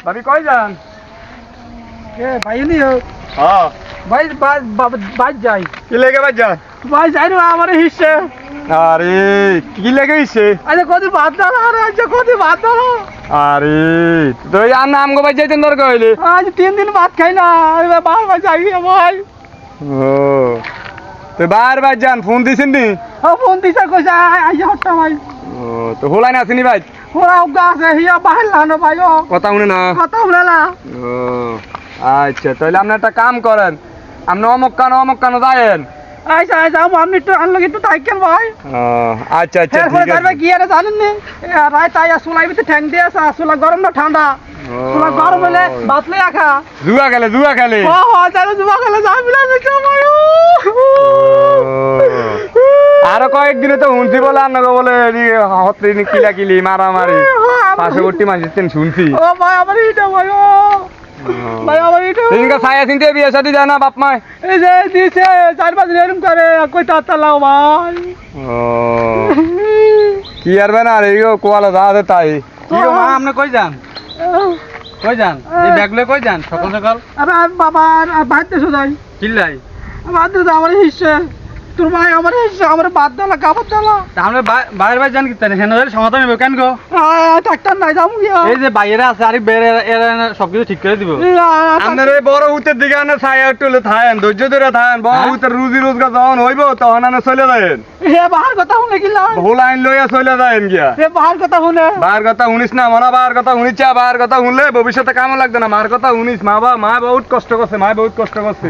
ভাবি কই যান? ভাই নিও হ্যাঁ ভাই বাজ যাই কি লেগে বাজ যান? ভাই যাই না আমার হিসে আরে কি লেগে গেছে? আচ্ছা কদি ভাত দাও আরে আচ্ছা কদি ভাত দাও আরে তো আর নাম গো বাজ যাইতেন দরকার হইলে। আজ 3 দিন ভাত খাই না এবার বারবার যাই ভাই। ও তো বারবার যান ফোন দিছেন নি? ফোন দিছে কইছে আইয়া হট্টা ভাই। ও তো হোলাই না আসেনি ভাই? ওরা উগা আছে হিয়া বাহির লানো ভাই ও কথা শুনে না? কথা বলে না। ও আচ্ছা তাহলে আপনি একটা কাম করেন, আপনি অমুক কানো যায়েন। আচ্ছা আচ্ছা আপনি একটু আনলো একটু তাইকেন ভাই। ও আচ্ছা আচ্ছা এরপরে ঠিক তারপরে আছে। কি আর জানেন নি রাত আইয়া সুলাই ভিতরে ঠ্যাং দিয়ে আছে সুলা গরম না ঠান্ডা সুলা গরম হলে ভাত লই আখা জুয়া খেলে জানো জুয়া খেলে যা মিলা মিশো ভাই আরো কয়েকদিনে তো শুনছি বলে আপনাকে বলে হত্রিনি কিলাকিলি মারামারি পার্শ্ববর্তী মানুষের শুনছি। ও ভাই আমার এটা ভাই ও ভাই আমার এটা সেদিনকে ছায়া চিনতে বিয়ে শাদী যায় না বাপ মায়? এই যে দিছে 4-5 দিন এরকম করে কই তালাও ভাই। ও কি আর না রে কোয়ালা যা আছে তাই। কি গো মা আপনি কই যান এই ব্যাগলে কই যান সকাল সকাল? আরে বাবা আর ভাত দেছো যাই কিল্লাই ভাত দেছো আমার হিসে তোর ভাই আমার হিসে আমার বাদ দালা কাপড় দালা আমরা বাইরে বাইরে জান কি তাই হেনদের সমাধান হবে কেন গো? ডাক্তার নাই যাবো গিয়া এই যে বাইরে আছে আরেক বেরে এরা সবকিছু ঠিক করে দিব। আপনার এই বড় উতের দিকে আনে ছায়া একটু থাকেন, ধৈর্য ধরে থাকেন। বড় উতের রুজি রোজগার যখন হইব তখন আনে চলে যাবেন। হে বাহার কথা শুনে গেলাম ভুল আইন লইয়া চলে যাবেন গিয়া। হে বাহার কথা শুনে বার কথা শুনিস না, মনে বার কথা শুনিস, বার কথা শুনলে ভবিষ্যতে কামও লাগবে না। মার কথা শুনিস, মা বহুত কষ্ট করছে, মা বহুত কষ্ট করছে।